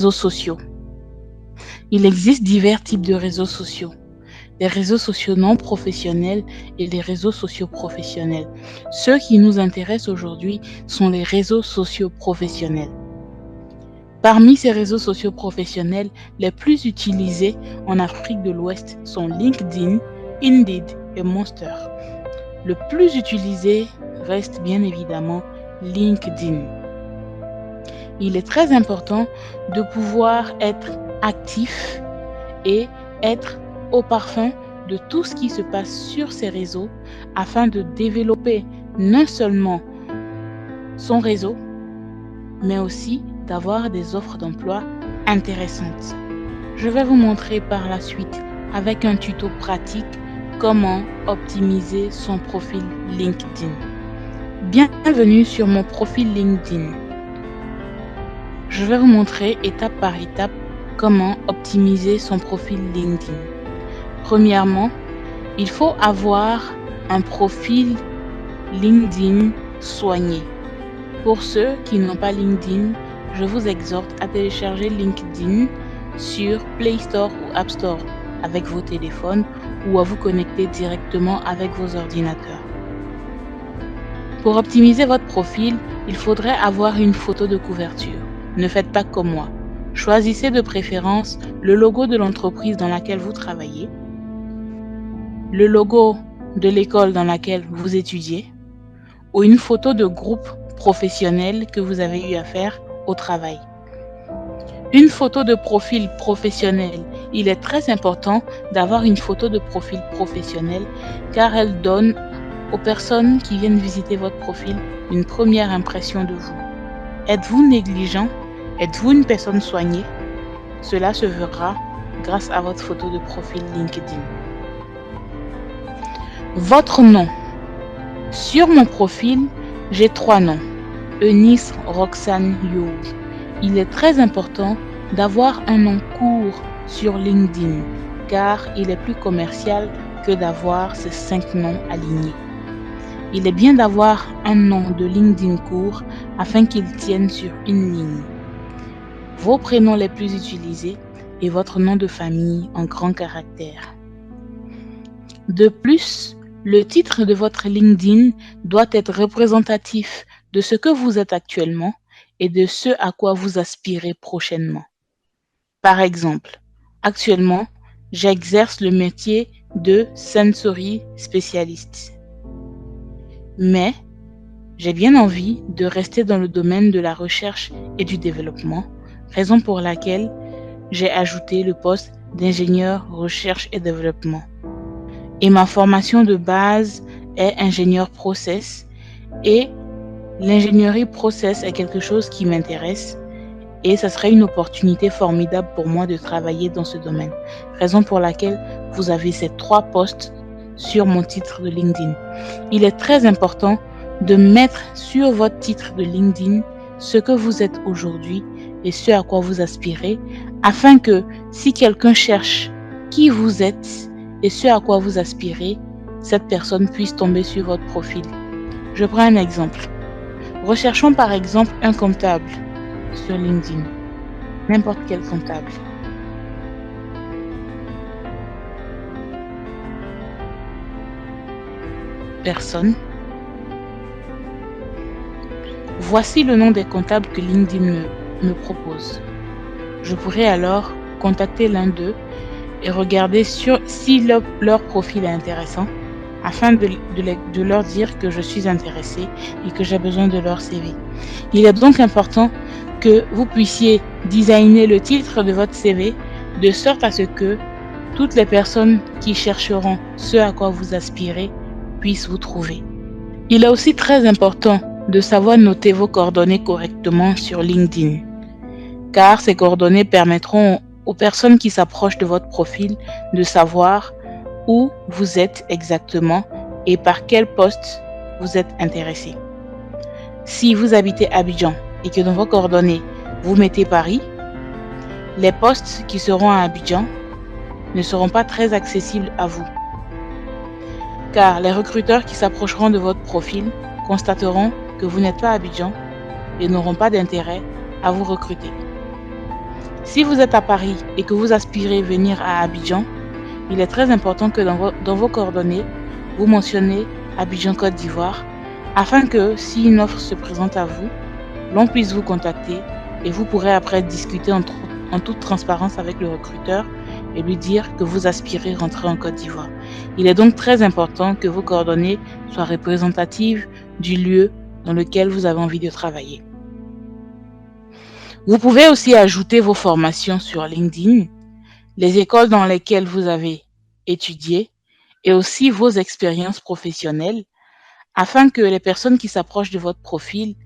Réseaux sociaux. Il existe divers types de réseaux sociaux. Les réseaux sociaux non professionnels et les réseaux sociaux professionnels. Ceux qui nous intéressent aujourd'hui sont les réseaux sociaux professionnels. Parmi ces réseaux sociaux professionnels, les plus utilisés en Afrique de l'Ouest sont LinkedIn, Indeed et Monster. Le plus utilisé reste bien évidemment LinkedIn. Il est très important de pouvoir être actif et être au parfum de tout ce qui se passe sur ces réseaux afin de développer non seulement son réseau, mais aussi d'avoir des offres d'emploi intéressantes. Je vais vous montrer par la suite avec un tuto pratique comment optimiser son profil LinkedIn. Bienvenue sur mon profil LinkedIn. Je vais vous montrer étape par étape comment optimiser son profil LinkedIn. Premièrement, il faut avoir un profil LinkedIn soigné. Pour ceux qui n'ont pas LinkedIn, je vous exhorte à télécharger LinkedIn sur Play Store ou App Store avec vos téléphones ou à vous connecter directement avec vos ordinateurs. Pour optimiser votre profil, il faudrait avoir une photo de couverture. Ne faites pas comme moi. Choisissez de préférence le logo de l'entreprise dans laquelle vous travaillez, le logo de l'école dans laquelle vous étudiez ou une photo de groupe professionnel que vous avez eu à faire au travail. Une photo de profil professionnel. Il est très important d'avoir une photo de profil professionnel car elle donne aux personnes qui viennent visiter votre profil une première impression de vous. Êtes-vous négligent? Êtes-vous une personne soignée? Cela se verra grâce à votre photo de profil LinkedIn. Votre nom. Sur mon profil, j'ai 3 noms. Eunice Roxane You. Il est très important d'avoir un nom court sur LinkedIn car il est plus commercial que d'avoir ces 5 noms alignés. Il est bien d'avoir un nom de LinkedIn court afin qu'il tienne sur une ligne. Vos prénoms les plus utilisés et votre nom de famille en grands caractères. De plus, le titre de votre LinkedIn doit être représentatif de ce que vous êtes actuellement et de ce à quoi vous aspirez prochainement. Par exemple, actuellement, j'exerce le métier de sensory spécialiste. Mais j'ai bien envie de rester dans le domaine de la recherche et du développement, raison pour laquelle j'ai ajouté le poste d'ingénieur recherche et développement. Et ma formation de base est ingénieur process et l'ingénierie process est quelque chose qui m'intéresse et ça serait une opportunité formidable pour moi de travailler dans ce domaine. Raison pour laquelle vous avez ces 3 postes sur mon titre de LinkedIn. Il est très important de mettre sur votre titre de LinkedIn ce que vous êtes aujourd'hui et ce à quoi vous aspirez afin que si quelqu'un cherche qui vous êtes et ce à quoi vous aspirez, cette personne puisse tomber sur votre profil. Je prends un exemple. Recherchons par exemple un comptable sur LinkedIn. N'importe quel comptable. Personne. Voici le nom des comptables que LinkedIn me propose. Je pourrais alors contacter l'un d'eux et regarder si leur profil est intéressant afin de leur dire que je suis intéressée et que j'ai besoin de leur CV. Il est donc important que vous puissiez designer le titre de votre CV de sorte à ce que toutes les personnes qui chercheront ce à quoi vous aspirez puissent vous trouver. Il est aussi très important de savoir noter vos coordonnées correctement sur LinkedIn, car ces coordonnées permettront aux personnes qui s'approchent de votre profil de savoir où vous êtes exactement et par quel poste vous êtes intéressé. Si vous habitez Abidjan et que dans vos coordonnées, vous mettez Paris, les postes qui seront à Abidjan ne seront pas très accessibles à vous, car les recruteurs qui s'approcheront de votre profil constateront que vous n'êtes pas à Abidjan et n'auront pas d'intérêt à vous recruter. Si vous êtes à Paris et que vous aspirez venir à Abidjan, il est très important que dans vos coordonnées, vous mentionnez Abidjan Côte d'Ivoire afin que si une offre se présente à vous, l'on puisse vous contacter et vous pourrez après discuter en toute transparence avec le recruteur et lui dire que vous aspirez rentrer en Côte d'Ivoire. Il est donc très important que vos coordonnées soient représentatives du lieu dans lequel vous avez envie de travailler. Vous pouvez aussi ajouter vos formations sur LinkedIn, les écoles dans lesquelles vous avez étudié et aussi vos expériences professionnelles afin que les personnes qui s'approchent de votre profil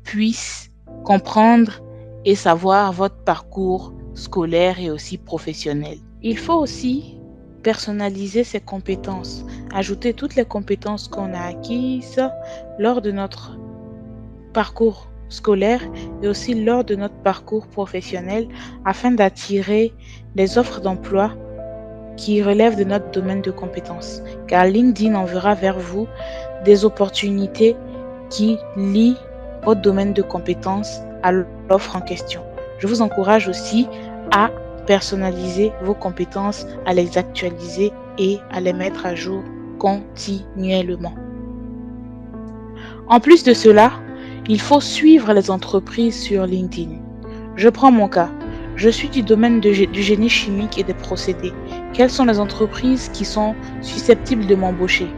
puissent comprendre et savoir votre parcours scolaire et aussi professionnel. Il faut aussi personnaliser ses compétences, ajouter toutes les compétences qu'on a acquises lors de notre parcours scolaire et aussi lors de notre parcours professionnel afin d'attirer des offres d'emploi qui relèvent de notre domaine de compétences. Car LinkedIn enverra vers vous des opportunités qui lient votre domaine de compétences à l'offre en question. Je vous encourage aussi à personnaliser vos compétences, à les actualiser et à les mettre à jour continuellement. En plus de cela, il faut suivre les entreprises sur LinkedIn. Je prends mon cas. Je suis du domaine du génie chimique et des procédés. Quelles sont les entreprises qui sont susceptibles de m'embaucher?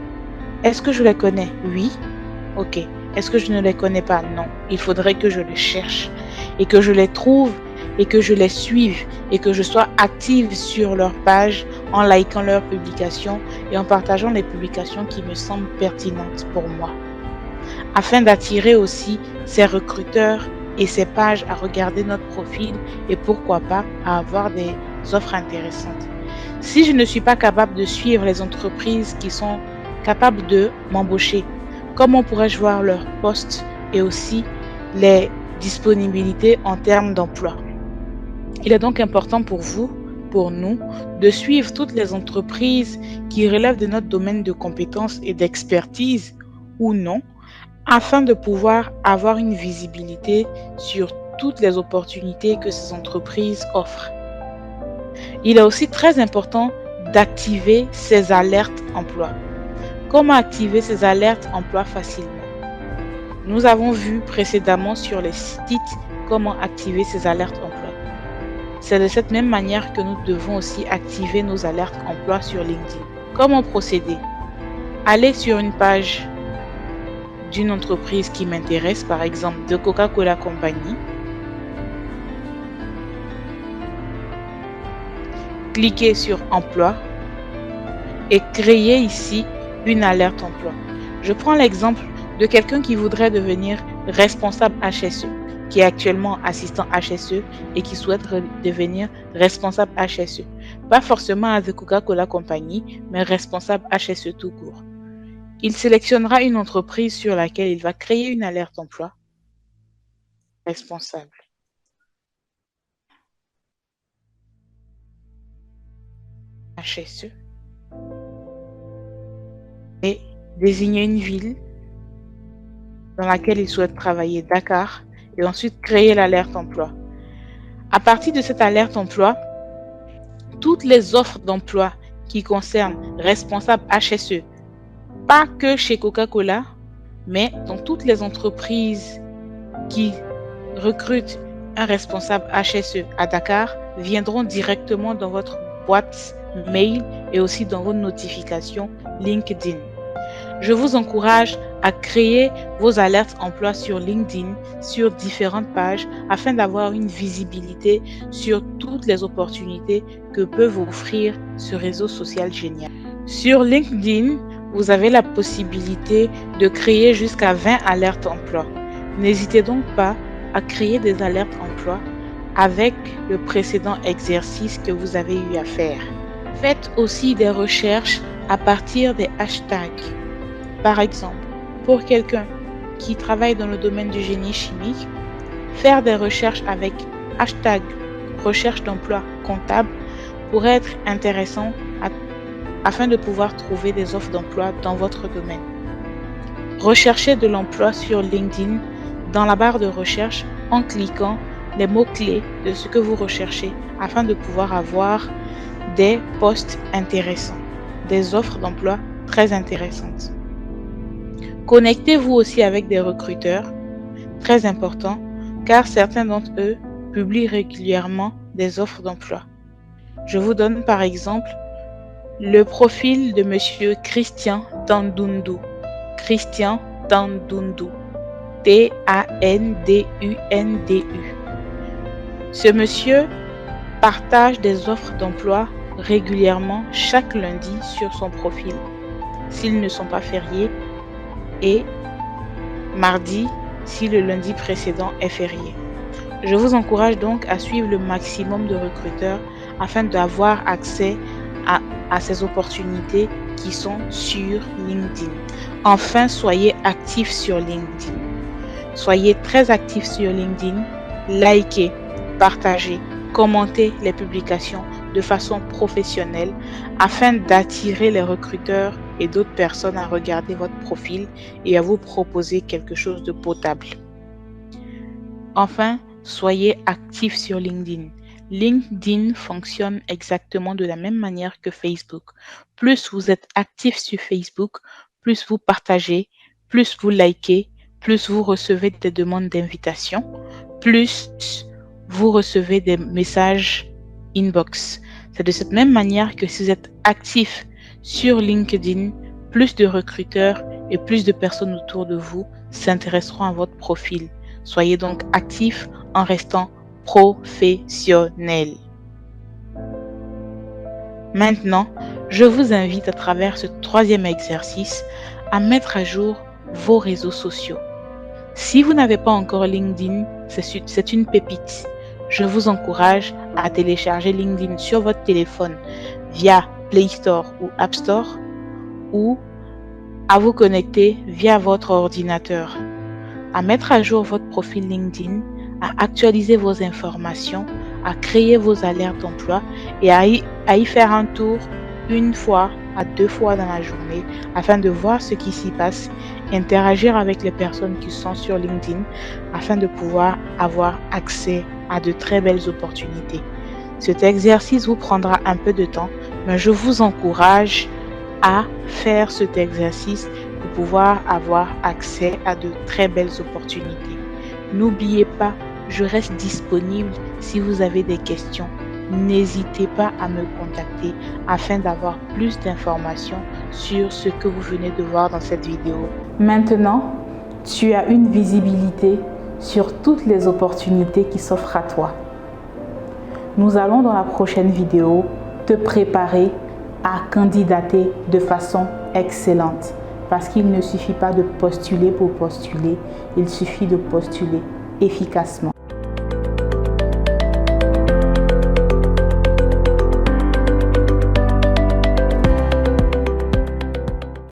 Est-ce que je les connais? Oui. Ok. Est-ce que je ne les connais pas? Non. Il faudrait que je les cherche et que je les trouve et que je les suive et que je sois active sur leur page en likant leurs publications et en partageant les publications qui me semblent pertinentes pour moi, afin d'attirer aussi ces recruteurs et ces pages à regarder notre profil et pourquoi pas à avoir des offres intéressantes. Si je ne suis pas capable de suivre les entreprises qui sont capables de m'embaucher, comment pourrais-je voir leurs postes et aussi les disponibilités en termes d'emploi? Il est donc important pour vous, pour nous, de suivre toutes les entreprises qui relèvent de notre domaine de compétences et d'expertise ou non, afin de pouvoir avoir une visibilité sur toutes les opportunités que ces entreprises offrent. Il est aussi très important d'activer ces alertes emploi. Comment activer ces alertes emploi facilement? Nous avons vu précédemment sur les sites comment activer ces alertes emploi. C'est de cette même manière que nous devons aussi activer nos alertes emploi sur LinkedIn. Comment procéder? Allez sur une page d'une entreprise qui m'intéresse, par exemple de Coca-Cola Company. Cliquez sur Emploi et créez ici une alerte emploi. Je prends l'exemple de quelqu'un qui voudrait devenir responsable HSE, qui est actuellement assistant HSE et qui souhaite devenir responsable HSE. Pas forcément à The Coca-Cola Company, mais responsable HSE tout court. Il sélectionnera une entreprise sur laquelle il va créer une alerte emploi. Responsable HSE et désigner une ville dans laquelle il souhaite travailler, Dakar, et ensuite créer l'alerte emploi. À partir de cette alerte emploi, toutes les offres d'emploi qui concernent responsable HSE, pas que chez Coca-Cola, mais dans toutes les entreprises qui recrutent un responsable HSE à Dakar, viendront directement dans votre boîte mail et aussi dans vos notifications LinkedIn. Je vous encourage à créer vos alertes emploi sur LinkedIn, sur différentes pages, afin d'avoir une visibilité sur toutes les opportunités que peut vous offrir ce réseau social génial. Sur LinkedIn, vous avez la possibilité de créer jusqu'à 20 alertes emploi. N'hésitez donc pas à créer des alertes emploi avec le précédent exercice que vous avez eu à faire. Faites aussi des recherches à partir des hashtags. Par exemple, pour quelqu'un qui travaille dans le domaine du génie chimique, faire des recherches avec hashtag recherche d'emploi comptable pourrait être intéressant afin de pouvoir trouver des offres d'emploi dans votre domaine. Recherchez de l'emploi sur LinkedIn dans la barre de recherche en cliquant les mots-clés de ce que vous recherchez afin de pouvoir avoir des postes intéressants, des offres d'emploi très intéressantes. Connectez-vous aussi avec des recruteurs, très important, car certains d'entre eux publient régulièrement des offres d'emploi. Je vous donne par exemple le profil de Monsieur Christian Tandundu. Christian Tandundu. Tandundu. Ce monsieur partage des offres d'emploi régulièrement chaque lundi sur son profil, s'ils ne sont pas fériés, et mardi si le lundi précédent est férié. Je vous encourage donc à suivre le maximum de recruteurs afin d'avoir accès à ces opportunités qui sont sur LinkedIn. Enfin, soyez actifs sur LinkedIn. Soyez très actifs sur LinkedIn. Likez, partagez, commentez les publications de façon professionnelle afin d'attirer les recruteurs et d'autres personnes à regarder votre profil et à vous proposer quelque chose de potable. Enfin, soyez actifs sur LinkedIn. LinkedIn fonctionne exactement de la même manière que Facebook. Plus vous êtes actif sur Facebook, plus vous partagez, plus vous likez, plus vous recevez des demandes d'invitation, plus vous recevez des messages inbox. C'est de cette même manière que si vous êtes actif sur LinkedIn, plus de recruteurs et plus de personnes autour de vous s'intéresseront à votre profil. Soyez donc actifs en restant professionnel. Maintenant, je vous invite à travers ce troisième exercice à mettre à jour vos réseaux sociaux. Si vous n'avez pas encore LinkedIn, c'est une pépite. Je vous encourage à télécharger LinkedIn sur votre téléphone via Play Store ou App Store ou à vous connecter via votre ordinateur, à mettre à jour votre profil LinkedIn, à actualiser vos informations, à créer vos alertes d'emploi et à y faire un tour une fois à 2 fois dans la journée afin de voir ce qui s'y passe, interagir avec les personnes qui sont sur LinkedIn afin de pouvoir avoir accès à de très belles opportunités. Cet exercice vous prendra un peu de temps, mais je vous encourage à faire cet exercice pour pouvoir avoir accès à de très belles opportunités. N'oubliez pas, je reste disponible si vous avez des questions. N'hésitez pas à me contacter afin d'avoir plus d'informations sur ce que vous venez de voir dans cette vidéo. Maintenant, tu as une visibilité sur toutes les opportunités qui s'offrent à toi. Nous allons dans la prochaine vidéo te préparer à candidater de façon excellente. Parce qu'il ne suffit pas de postuler pour postuler, il suffit de postuler efficacement.